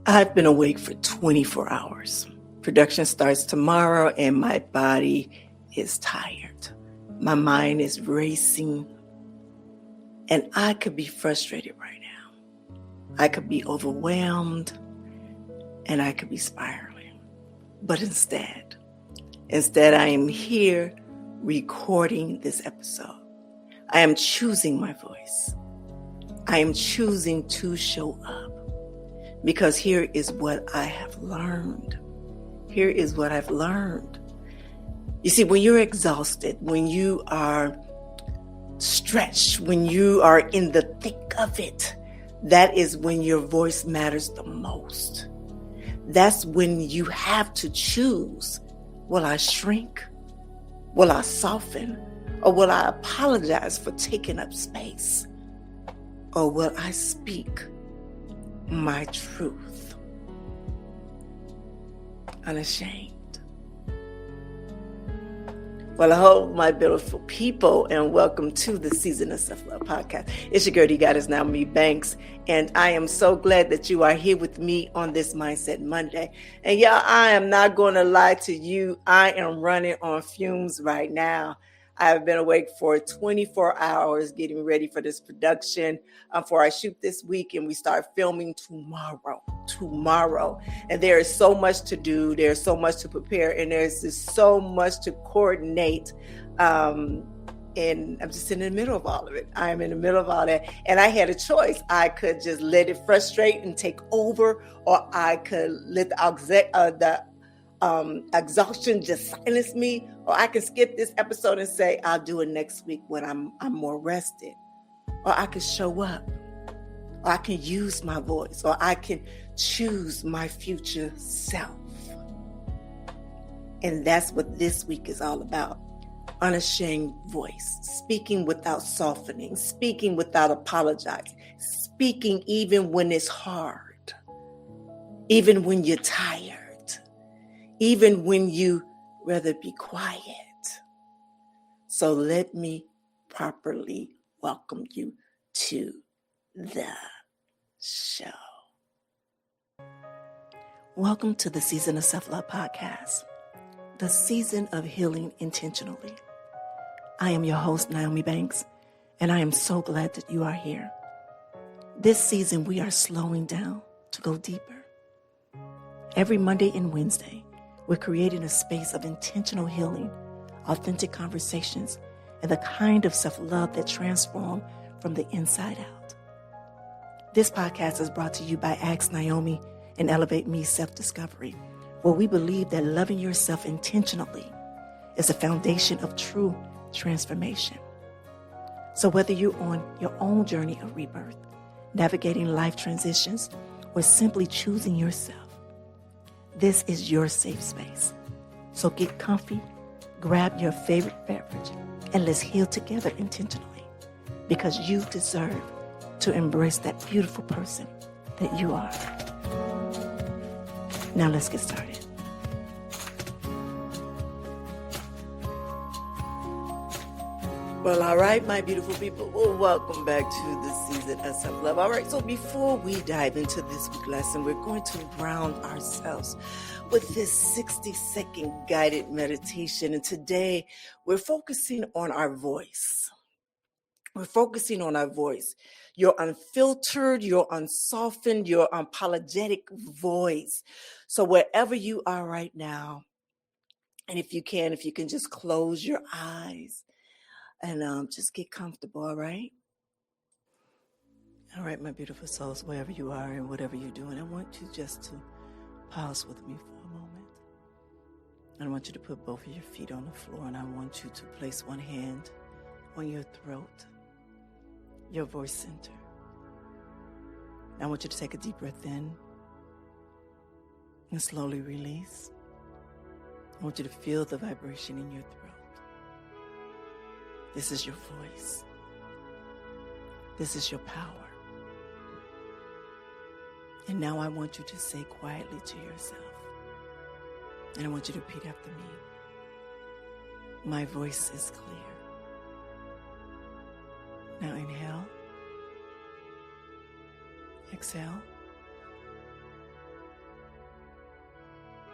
I've been awake for 24 hours. Production starts tomorrow and my body is tired. My mind is racing and I could be frustrated right now. I could be overwhelmed and I could be spiraling. But instead I am here recording this episode. I am choosing my voice. I am choosing to show up. Because here is what I have learned. Here is what I've learned. You see, when you're exhausted, when you are stretched, when you are in the thick of it, that is when your voice matters the most. That's when you have to choose. Will I shrink? Will I soften? Or will I apologize for taking up space? Or will I speak my truth, unashamed? Well, hello, my beautiful people, and welcome to the Season of Self-Love podcast. It's your girl, Nyomi, and I am so glad that you are here with me on this Mindset Monday. And y'all, I am not going to lie to you. I am running on fumes right now. I've been awake for 24 hours getting ready for this production for our shoot this week, and we start filming tomorrow. And there is so much to do. There's so much to prepare, and there's just so much to coordinate. And I'm just in the middle of all of it. I am in the middle of all that. And I had a choice. I could just let it frustrate and take over, or I could let the exhaustion just silence me, or I can skip this episode and say I'll do it next week when I'm more rested, or I can show up, or I can use my voice, or I can choose my future self. And that's what this week is all about. Unashamed voice, speaking without softening, speaking without apologizing, speaking even when it's hard, even when you're tired, even when you rather be quiet. So let me properly welcome you to the show. Welcome to the Season of Self-Love podcast, the season of healing intentionally. I am your host, Nyomi, and I am so glad that you are here. This season, we are slowing down to go deeper. Every Monday and Wednesday, we're creating a space of intentional healing, authentic conversations, and the kind of self-love that transforms from the inside out. This podcast is brought to you by Ask Nyomi and Elevate Me Self-Discovery, where we believe that loving yourself intentionally is a foundation of true transformation. So whether you're on your own journey of rebirth, navigating life transitions, or simply choosing yourself, this is your safe space. So get comfy, grab your favorite beverage, and let's heal together intentionally, because you deserve to embrace that beautiful person that you are. Now let's get started. Well, all right, my beautiful people. Well, welcome back to the Season of Self-Love. All right, so before we dive into this week's lesson, we're going to ground ourselves with this 60-second guided meditation. And today, we're focusing on our voice. We're focusing on our voice. Your unfiltered, your unsoftened, your unapologetic voice. So wherever you are right now, and if you can just close your eyes and just get comfortable, all right? All right, my beautiful souls, wherever you are and whatever you're doing, I want you just to pause with me for a moment. I want you to put both of your feet on the floor, and I want you to place one hand on your throat, your voice center. I want you to take a deep breath in and slowly release. I want you to feel the vibration in your throat. This is your voice. This is your power. And now I want you to say quietly to yourself, and I want you to repeat after me. My voice is clear. Now inhale. Exhale.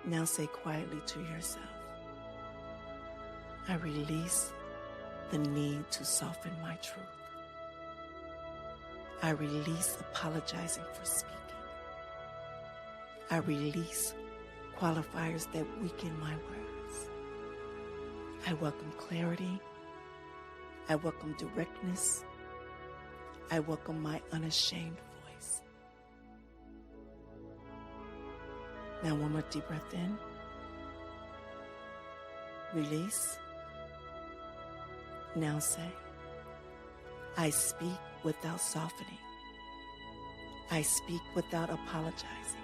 Now say quietly to yourself, I release the need to soften my truth. I release apologizing for speaking. I release qualifiers that weaken my words. I welcome clarity. I welcome directness. I welcome my unashamed voice. Now one more deep breath in. Release. Now say, I speak without softening. I speak without apologizing.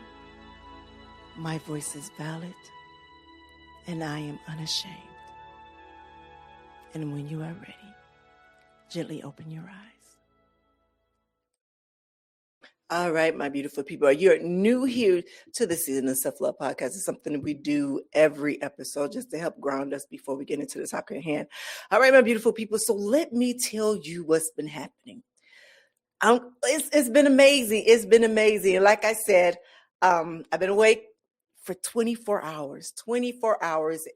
My voice is valid, and I am unashamed. And when you are ready, gently open your eyes. All right, my beautiful people. You're new here to the Season of Self-Love podcast. It's something that we do every episode just to help ground us before we get into the topic at hand. All right, my beautiful people. So let me tell you what's been happening. It's been amazing. It's been amazing. And like I said, I've been awake for 24 hours,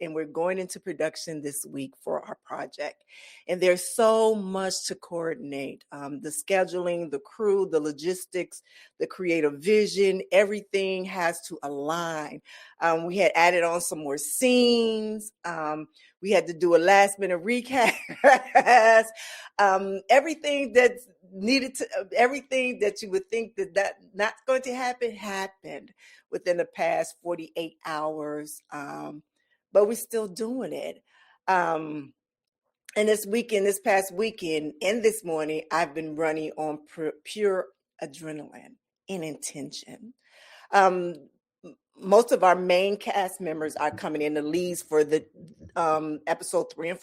and we're going into production this week for our project. And there's so much to coordinate. The scheduling, the crew, the logistics, the creative vision, everything has to align. We had added on some more scenes. We had to do a last minute recast. Everything that's needed to, everything that you would think that not going to happen happened within the past 48 hours. But we're still doing it. And this past weekend, and this morning, I've been running on pure adrenaline and intention. Most of our main cast members are coming in. The leads for the episode 3 and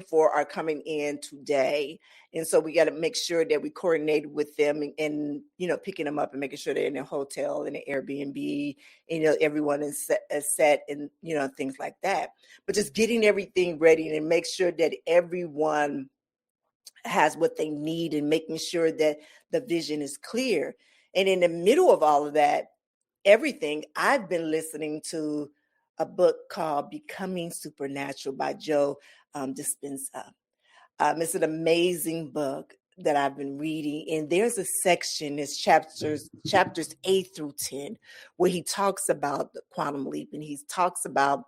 4 are coming in today. And so we got to make sure that we coordinate with them and picking them up and making sure they're in their hotel and the Airbnb, and, everyone is set and, things like that. But just getting everything ready and make sure that everyone has what they need and making sure that the vision is clear. And in the middle of all of that, everything, I've been listening to a book called Becoming Supernatural by Joe Dispenza. It's an amazing book that I've been reading. And there's a section, it's chapters 8 through 10, where he talks about the quantum leap, and he talks about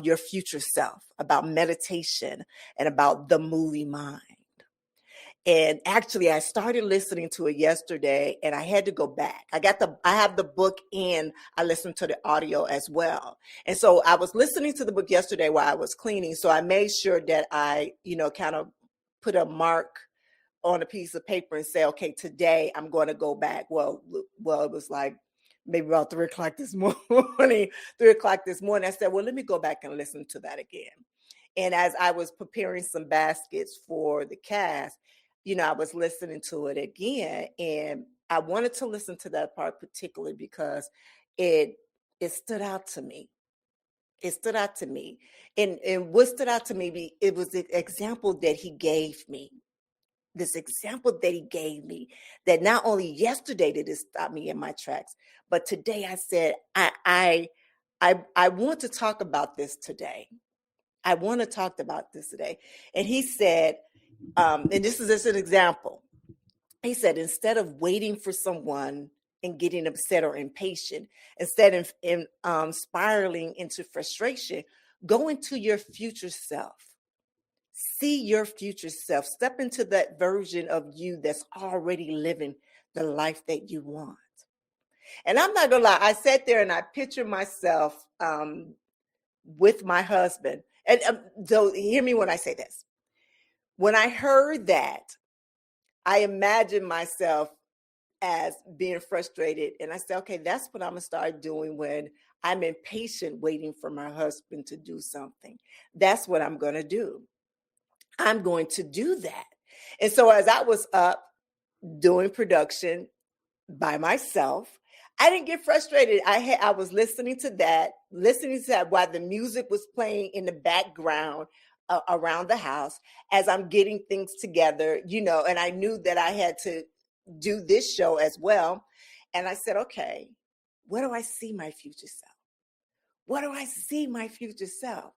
your future self, about meditation, and about the movie mind. And actually, I started listening to it yesterday, and I had to go back. I have the book, and I listened to the audio as well. And so I was listening to the book yesterday while I was cleaning. So I made sure that I, kind of put a mark on a piece of paper and say, okay, today I'm going to go back. Well, it was like maybe about 3 o'clock this morning. I said, well, let me go back and listen to that again. And as I was preparing some baskets for the cast, I was listening to it again, and I wanted to listen to that part particularly because it stood out to me. It stood out to me. And what stood out to me, it was the example that he gave me. This example that he gave me, that not only yesterday did it stop me in my tracks, but today I said, I want to talk about this today. I want to talk about this today. And he said, and this is just an example. He said, instead of waiting for someone and getting upset or impatient, instead of spiraling into frustration, go into your future self. See your future self. Step into that version of you that's already living the life that you want. And I'm not going to lie. I sat there and I pictured myself with my husband. And so hear me when I say this. When I heard that, I imagined myself as being frustrated. And I said, okay, that's what I'm going to start doing when I'm impatient waiting for my husband to do something. That's what I'm going to do. I'm going to do that. And so as I was up doing production by myself, I didn't get frustrated. I was listening to that while the music was playing in the background around the house as I'm getting things together, and I knew that I had to do this show as well. And I said, okay, where do I see my future self? What do I see my future self?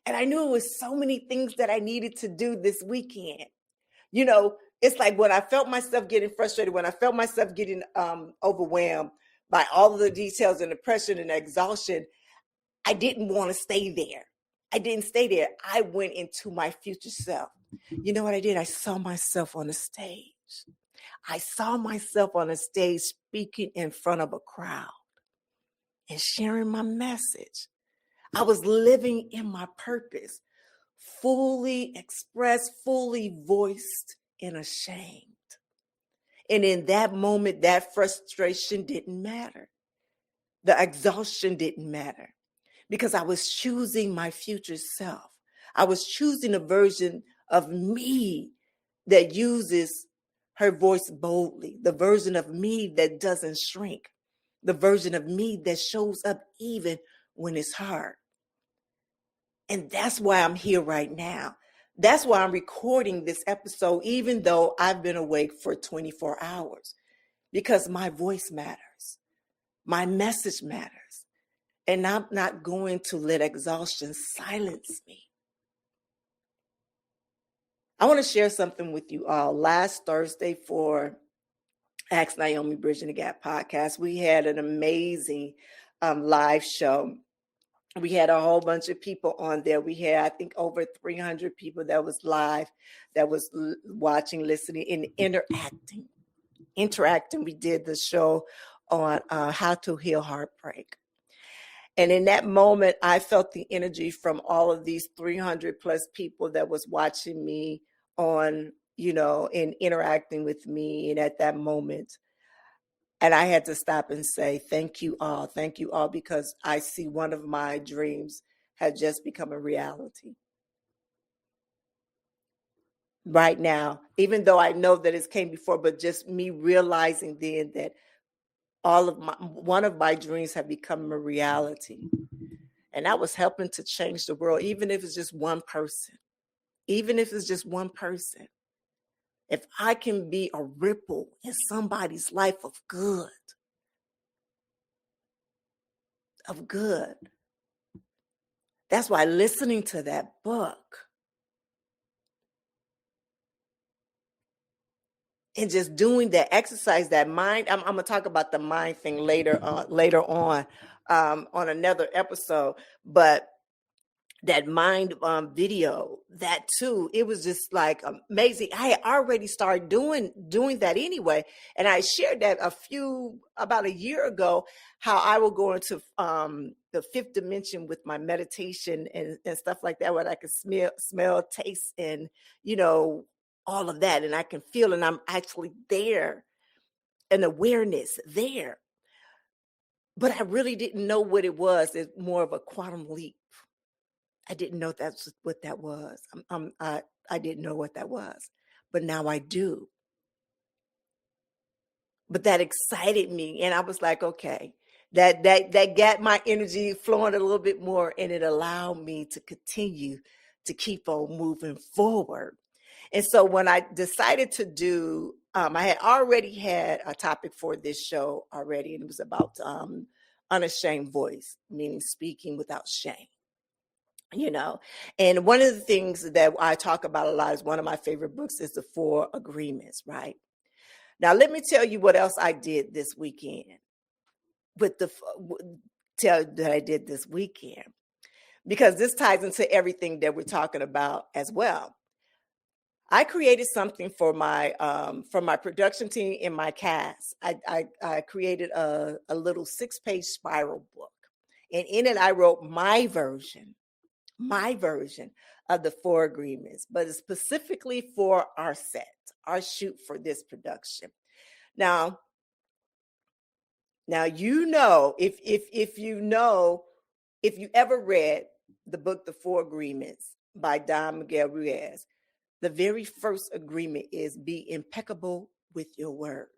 And I knew it was so many things that I needed to do this weekend. You know, it's like when I felt myself getting frustrated, when I felt myself getting overwhelmed by all of the details and the pressure and the exhaustion, I didn't want to stay there. I didn't stay there. I went into my future self. You know what I did? I saw myself on the stage. I saw myself on a stage speaking in front of a crowd and sharing my message. I was living in my purpose, fully expressed, fully voiced, and ashamed. And in that moment, that frustration didn't matter. The exhaustion didn't matter because I was choosing my future self. I was choosing a version of me that uses her voice boldly, the version of me that doesn't shrink, the version of me that shows up even when it's hard. And that's why I'm here right now. That's why I'm recording this episode, even though I've been awake for 24 hours, because my voice matters. My message matters. And I'm not going to let exhaustion silence me. I want to share something with you all. Last Thursday for Ask Nyomi Bridging the Gap podcast, we had an amazing live show. We had a whole bunch of people on there. We had, I think, over 300 people that was live, that was watching, listening, and interacting. We did the show on how to heal heartbreak. And in that moment, I felt the energy from all of these 300 plus people that was watching me on, and interacting with me. And at that moment, and I had to stop and say, thank you all, because I see one of my dreams had just become a reality. Right now, even though I know that it came before, but just me realizing then that one of my dreams have become a reality. And that was helping to change the world, even if it's just one person. If I can be a ripple in somebody's life of good, that's why listening to that book and just doing that exercise, that mind, I'm going to talk about the mind thing later on another episode, but that mind video, that too, it was just like amazing. I had already started doing that anyway. And I shared that about a year ago, how I will go into the fifth dimension with my meditation and stuff like that, where I can smell, taste, and, all of that. And I can feel, and I'm actually there, an awareness there. But I really didn't know what it was. It's more of a quantum leap. I didn't know that's what that was. I didn't know what that was, but now I do. But that excited me, and I was like, okay, that got my energy flowing a little bit more, and it allowed me to continue to keep on moving forward. And so when I decided to do, I had already had a topic for this show already, and it was about Unashamed Voice, meaning speaking without shame. And one of the things that I talk about a lot is one of my favorite books is The 4 Agreements, right? Now, let me tell you what else I did this weekend that I did this weekend, because this ties into everything that we're talking about as well. I created something for my production team in my cast. I created a little 6-page spiral book, and in it I wrote my version of the 4 agreements, but it's specifically for our our shoot for this production. Now, if you ever read the book, The 4 Agreements by Don Miguel Ruiz, the very first agreement is be impeccable with your words.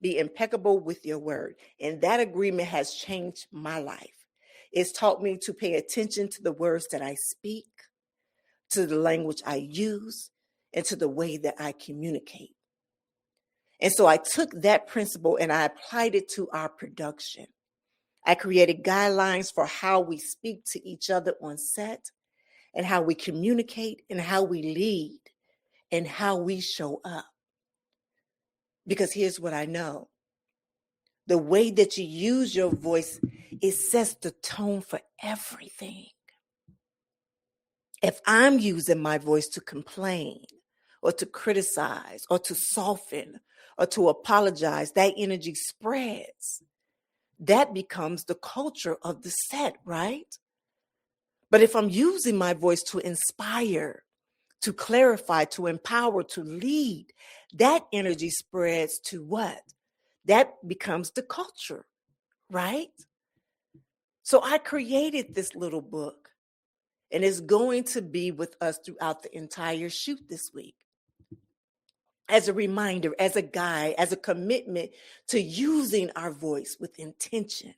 Be impeccable with your word. And that agreement has changed my life. It's taught me to pay attention to the words that I speak, to the language I use, and to the way that I communicate. And so I took that principle and I applied it to our production. I created guidelines for how we speak to each other on set and how we communicate and how we lead and how we show up. Because here's what I know. The way that you use your voice, it sets the tone for everything. If I'm using my voice to complain or to criticize or to soften or to apologize, that energy spreads. That becomes the culture of the set, right? But if I'm using my voice to inspire, to clarify, to empower, to lead, that energy spreads to what? That becomes the culture, right? So I created this little book, and it's going to be with us throughout the entire shoot this week. As a reminder, as a guide, as a commitment to using our voice with intention,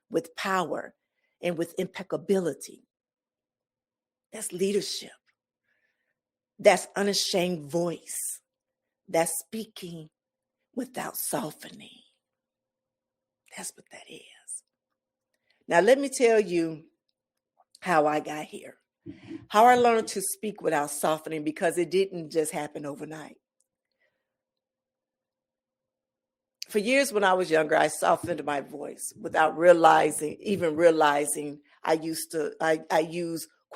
with power, and with impeccability. That's leadership. That's unashamed voice. That's speaking without softening. That's what that is. Now, let me tell you how I got here, how I learned to speak without softening, because it didn't just happen overnight. For years when I was younger, I softened my voice without even realizing I use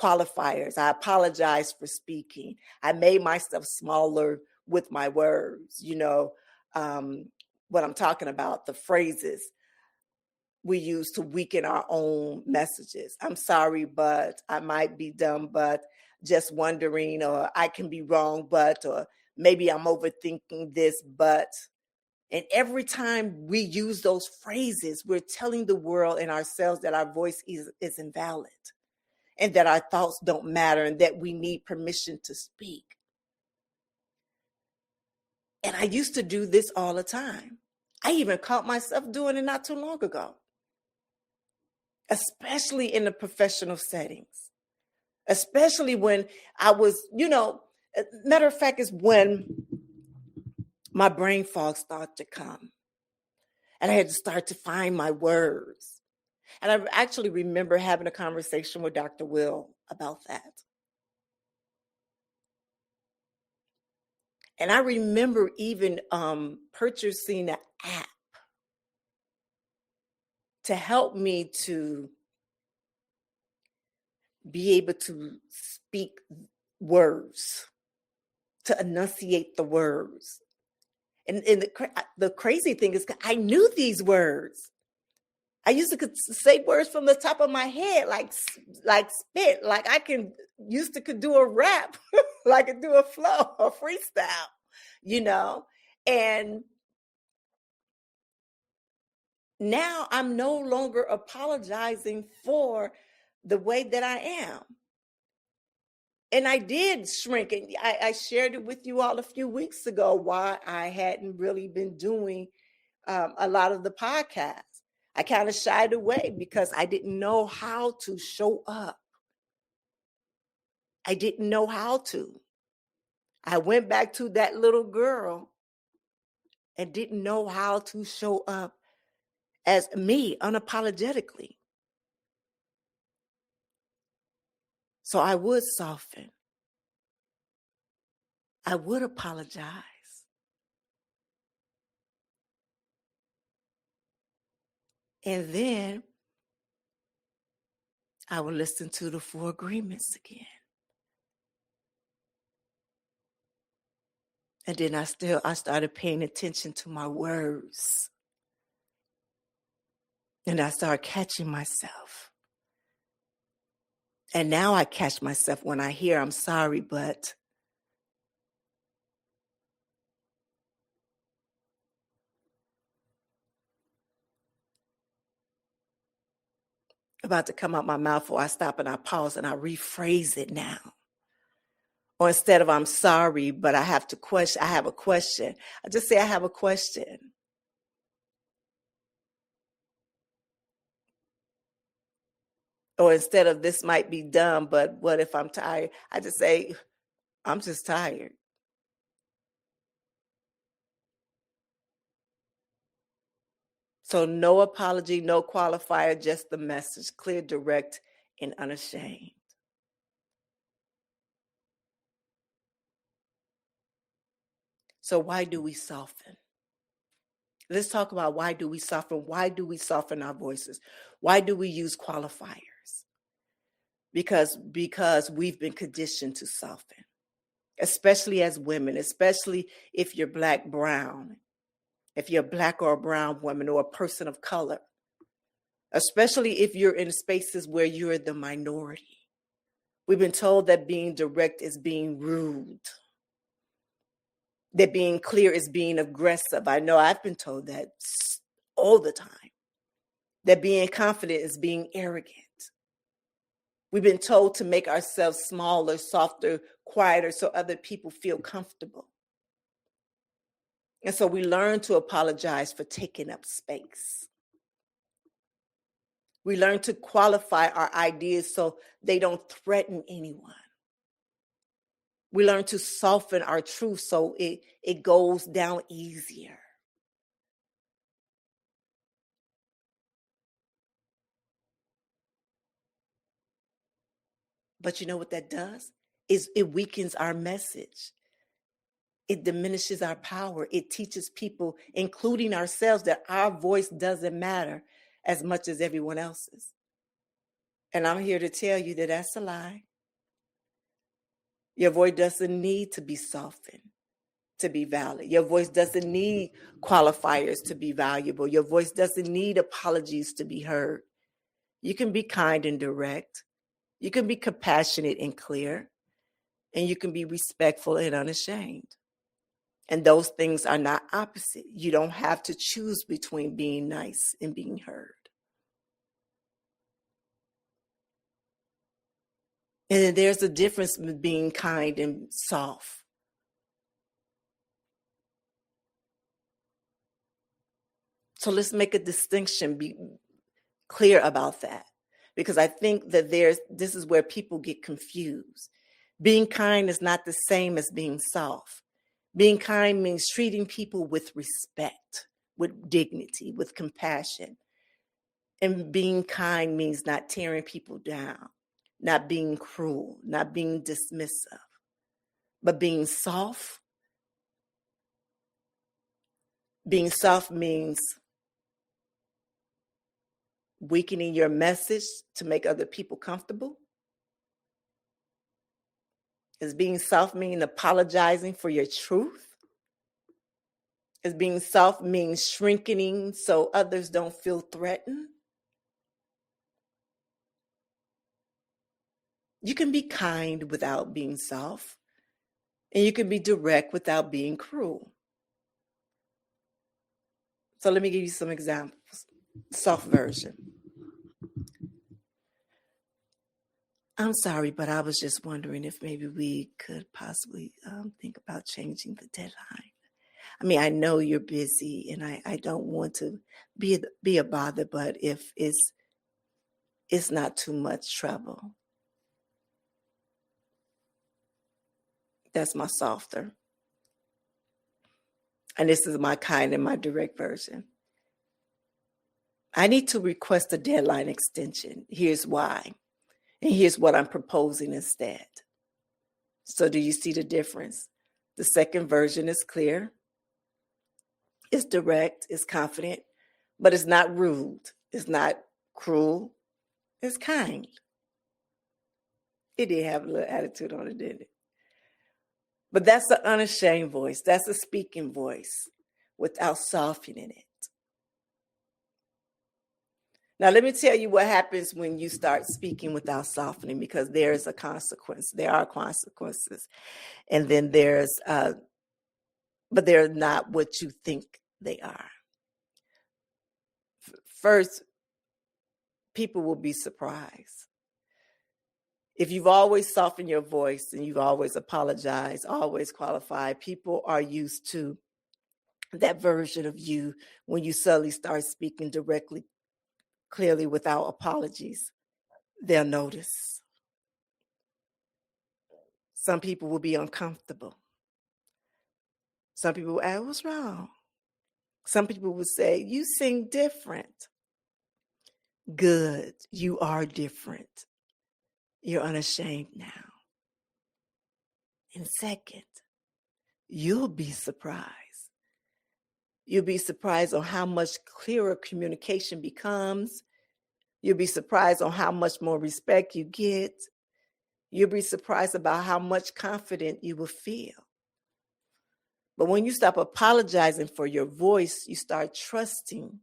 qualifiers. I apologize for speaking. I made myself smaller with my words, what I'm talking about, the phrases we use to weaken our own messages. I'm sorry, but I might be dumb, but just wondering, or I can be wrong, but, or maybe I'm overthinking this, but. And every time we use those phrases, we're telling the world and ourselves that our voice is invalid and that our thoughts don't matter and that we need permission to speak. And I used to do this all the time. I even caught myself doing it not too long ago, especially in the professional settings, especially when I was, matter of fact, is when my brain fog started to come. And I had to start to find my words. And I actually remember having a conversation with Dr. Will about that. And I remember even purchasing an app to help me to be able to speak words, to enunciate the words. And the crazy thing is I knew these words. I used to say words from the top of my head, like spit, like I could do a rap, like I could do a flow, a freestyle, and now I'm no longer apologizing for the way that I am. And I did shrink, and I shared it with you all a few weeks ago why I hadn't really been doing a lot of the podcasts. I kind of shied away because I didn't know how to show up. I didn't know how to. I went back to that little girl and didn't know how to show up as me unapologetically. So I would soften. I would apologize. And then I would listen to the 4 agreements again. And then I started paying attention to my words. And I started catching myself. And now I catch myself when I hear, I'm sorry, but. About to come out my mouth, or I stop and I pause and I rephrase it now. Or instead of I'm sorry, but I have a question. I just say I have a question. Or instead of this might be dumb, but what if I'm tired? I just say, I'm just tired. So no apology, no qualifier, just the message, clear, direct, and unashamed. So why do we soften? Let's talk about why do we soften? Why do we soften our voices? Why do we use qualifiers? Because we've been conditioned to soften, especially as women, especially if you're Black, brown, if you're a Black or a brown woman or a person of color, especially if you're in spaces where you're the minority. We've been told that being direct is being rude, that being clear is being aggressive. I know I've been told that all the time, that being confident is being arrogant. We've been told to make ourselves smaller, softer, quieter, so other people feel comfortable. And so we learn to apologize for taking up space. We learn to qualify our ideas so they don't threaten anyone. We learn to soften our truth so it goes down easier. But you know what that does? Is it weakens our message. It diminishes our power. It teaches people, including ourselves, that our voice doesn't matter as much as everyone else's. And I'm here to tell you that that's a lie. Your voice doesn't need to be softened to be valid. Your voice doesn't need qualifiers to be valuable. Your voice doesn't need apologies to be heard. You can be kind and direct. You can be compassionate and clear. And you can be respectful and unashamed. And those things are not opposite. You don't have to choose between being nice and being heard. And there's a difference between being kind and soft. So let's make a distinction, be clear about that. Because I think that this is where people get confused. Being kind is not the same as being soft. Being kind means treating people with respect, with dignity, with compassion. And being kind means not tearing people down, not being cruel, not being dismissive, but being soft. Being soft means weakening your message to make other people comfortable. Is being soft mean apologizing for your truth? Is being soft mean shrinking so others don't feel threatened? You can be kind without being soft, and you can be direct without being cruel. So let me give you some examples. Soft version. I'm sorry, but I was just wondering if maybe we could possibly think about changing the deadline. I mean, I know you're busy, and I don't want to be a bother, but if it's not too much trouble. That's my softer. And this is my kind and my direct version. I need to request a deadline extension. Here's why. And here's what I'm proposing instead. So do you see the difference? The second version is clear. It's direct, it's confident, but it's not rude. It's not cruel. It's kind. It did have a little attitude on it, didn't it? But that's the unashamed voice. That's a speaking voice without softening it. Now, let me tell you what happens when you start speaking without softening, because there is a consequence. There are consequences. And then but they're not what you think they are. First, people will be surprised. If you've always softened your voice and you've always apologized, always qualified, people are used to that version of you when you suddenly start speaking directly, clearly, without apologies. They'll notice. Some people will be uncomfortable. Some people will ask, what's wrong? Some people would say, you sing different. Good. You are different. You're unashamed now. And second, you'll be surprised. You'll be surprised on how much clearer communication becomes. You'll be surprised on how much more respect you get. You'll be surprised about how much confident you will feel. But when you stop apologizing for your voice, you start trusting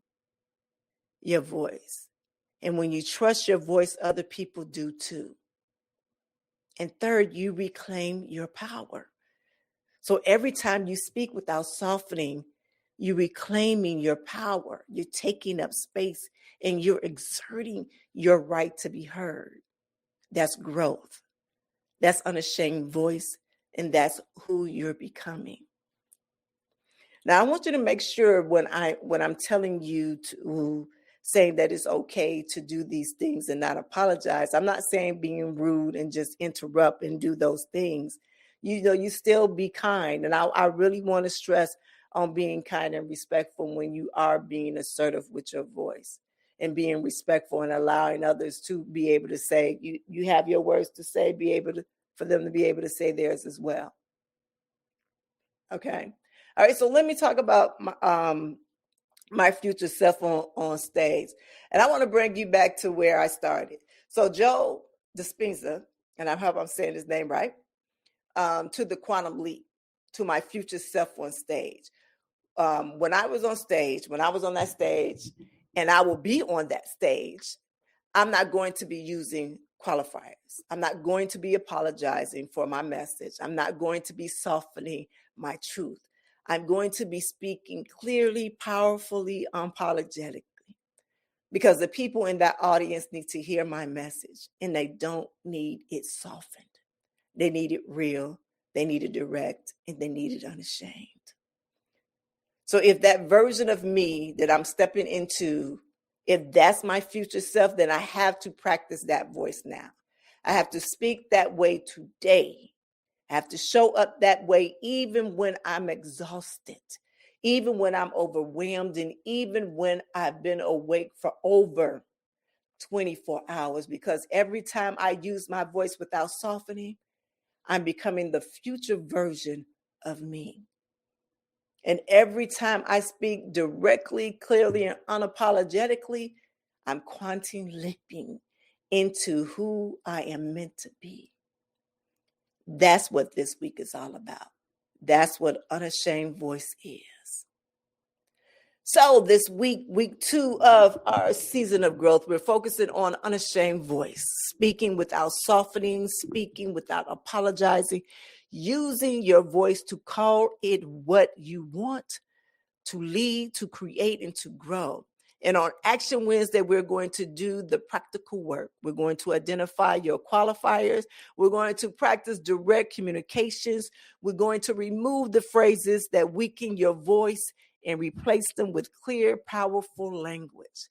your voice. And when you trust your voice, other people do too. And third, you reclaim your power. So every time you speak without softening, you're reclaiming your power. You're taking up space and you're exerting your right to be heard. That's growth. That's unashamed voice. And that's who you're becoming. Now, I want you to make sure when I'm telling you to saying that it's okay to do these things and not apologize, I'm not saying being rude and just interrupt and do those things. You still be kind. And I really want to stress on being kind and respectful when you are being assertive with your voice and being respectful and allowing others to be able to say, you have your words to say, for them to be able to say theirs as well. Okay. All right. So let me talk about my future self on stage. And I want to bring you back to where I started. So Joe Dispenza, and I hope I'm saying his name right, to the quantum leap, to my future self on stage. When I was on that stage, and I will be on that stage, I'm not going to be using qualifiers. I'm not going to be apologizing for my message. I'm not going to be softening my truth. I'm going to be speaking clearly, powerfully, unapologetically, because the people in that audience need to hear my message, and they don't need it softened. They need it real, they need it direct, and they need it unashamed. So if that version of me that I'm stepping into, if that's my future self, then I have to practice that voice now. I have to speak that way today. I have to show up that way even when I'm exhausted, even when I'm overwhelmed, and even when I've been awake for over 24 hours. Because every time I use my voice without softening, I'm becoming the future version of me. And every time I speak directly, clearly, and unapologetically, I'm quantum leaping into who I am meant to be. That's what this week is all about. That's what Unashamed Voice is. So this week 2 of our season of growth, we're focusing on Unashamed Voice, speaking without softening, speaking without apologizing, using your voice to call it what you want, to lead, to create, and to grow. And on Action Wednesday, we're going to do the practical work. We're going to identify your qualifiers. We're going to practice direct communications. We're going to remove the phrases that weaken your voice and replace them with clear, powerful language.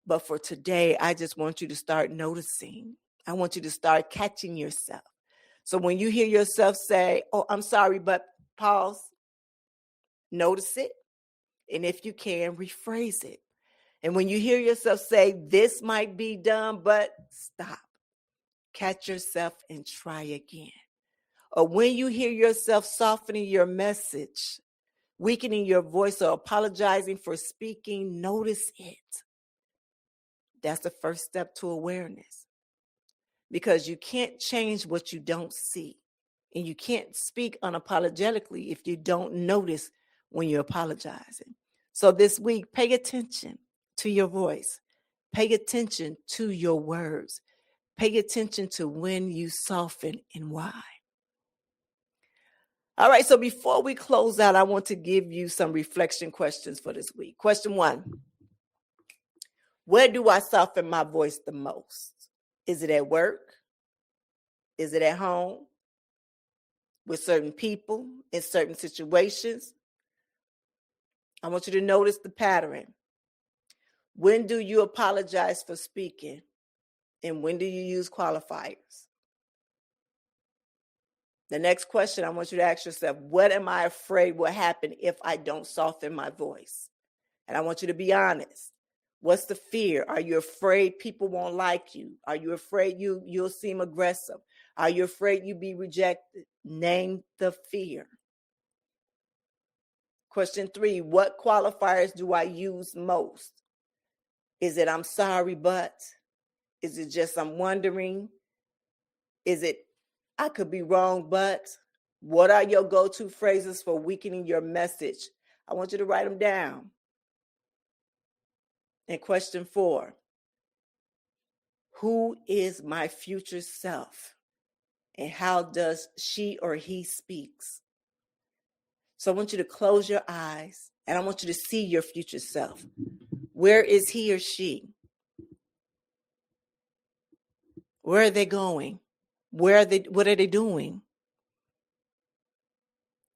But for today, I just want you to start noticing. I want you to start catching yourself. So when you hear yourself say, "Oh, I'm sorry," but pause, notice it. And if you can, rephrase it. And when you hear yourself say, "This might be done," but stop. Catch yourself and try again. Or when you hear yourself softening your message, weakening your voice, or apologizing for speaking, notice it. That's the first step to awareness. Because you can't change what you don't see. And you can't speak unapologetically if you don't notice when you're apologizing. So this week, pay attention to your voice. Pay attention to your words. Pay attention to when you soften and why. All right, so before we close out, I want to give you some reflection questions for this week. Question 1. Where do I soften my voice the most? Is it at work? Is it at home? With certain people, in certain situations? I want you to notice the pattern. When do you apologize for speaking? And when do you use qualifiers? The next question I want you to ask yourself, what am I afraid will happen if I don't soften my voice? And I want you to be honest. What's the fear? Are you afraid people won't like you? Are you afraid you'll seem aggressive? Are you afraid you'll be rejected? Name the fear. Question 3, what qualifiers do I use most? Is it I'm sorry, but? Is it just I'm wondering? Is it I could be wrong, but? What are your go-to phrases for weakening your message? I want you to write them down. And question 4, who is my future self? And how does she or he speaks? So I want you to close your eyes and I want you to see your future self. Where is he or she? Where are they going? What are they doing?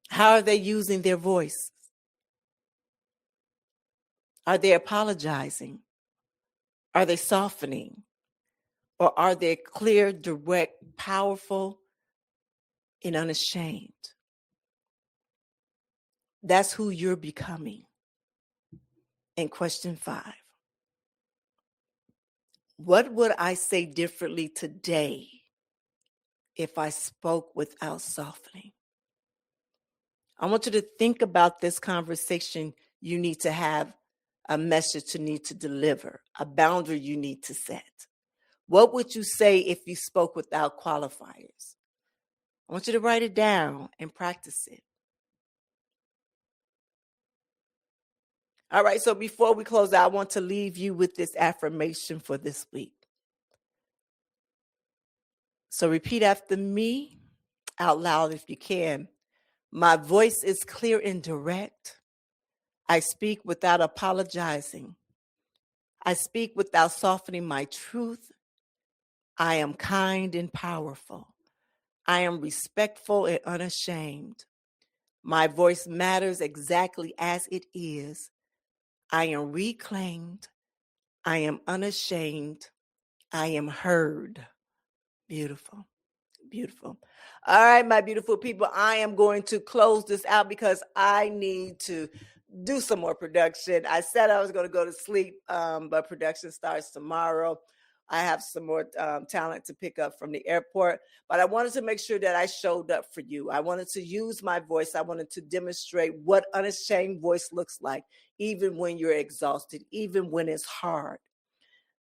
How are they using their voice? Are they apologizing? Are they softening? Or are they clear, direct, powerful, and unashamed? That's who you're becoming. And question 5, what would I say differently today if I spoke without softening? I want you to think about this conversation you need to have, a message you need to deliver, a boundary you need to set. What would you say if you spoke without qualifiers? I want you to write it down and practice it. All right, so before we close out, I want to leave you with this affirmation for this week. So repeat after me out loud if you can. My voice is clear and direct. I speak without apologizing. I speak without softening my truth. I am kind and powerful. I am respectful and unashamed. My voice matters exactly as it is. I am reclaimed. I am unashamed. I am heard. Beautiful. Beautiful. All right, my beautiful people, I am going to close this out because I need to do some more production. I said I was going to go to sleep, but production starts tomorrow. I have some more talent to pick up from the airport, but I wanted to make sure that I showed up for you. I wanted to use my voice. I wanted to demonstrate what unashamed voice looks like, even when you're exhausted, even when it's hard.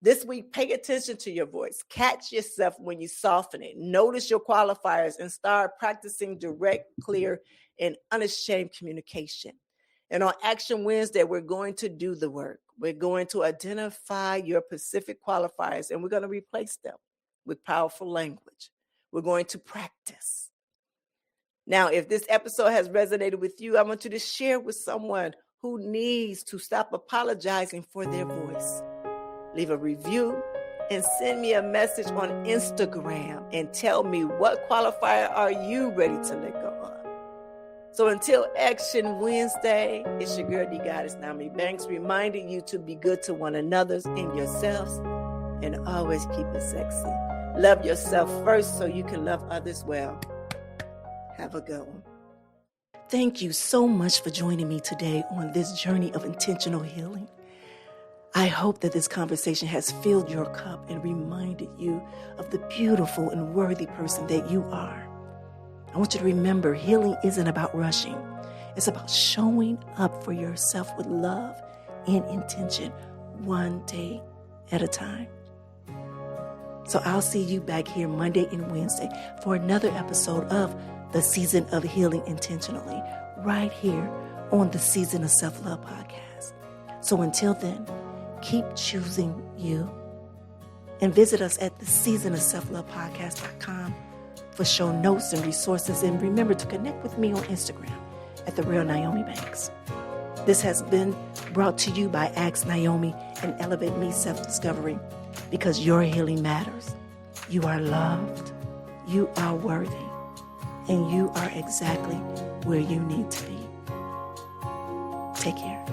This week, pay attention to your voice. Catch yourself when you soften it. Notice your qualifiers and start practicing direct, clear, and unashamed communication. And on Action Wednesday, we're going to do the work. We're going to identify your specific qualifiers, and we're going to replace them with powerful language. We're going to practice. Now, if this episode has resonated with you, I want you to share with someone who needs to stop apologizing for their voice. Leave a review and send me a message on Instagram and tell me what qualifier are you ready to let go of. So until Action Wednesday, it's your girl, the Goddess Nyomi&x, reminding you to be good to one another and yourselves and always keep it sexy. Love yourself first so you can love others well. Have a good one. Thank you so much for joining me today on this journey of intentional healing. I hope that this conversation has filled your cup and reminded you of the beautiful and worthy person that you are. I want you to remember, healing isn't about rushing. It's about showing up for yourself with love and intention, one day at a time. So I'll see you back here Monday and Wednesday for another episode of the Season of Healing Intentionally, right here on the Season of Self-Love podcast. So until then, keep choosing you. And visit us at the seasonofselflovepodcast.com for show notes and resources. And remember to connect with me on Instagram at The Real Nyomi&x. This has been brought to you by Ask Nyomi and Elevate Me Self-Discovery, because your healing matters. You are loved, you are worthy, and you are exactly where you need to be. Take care.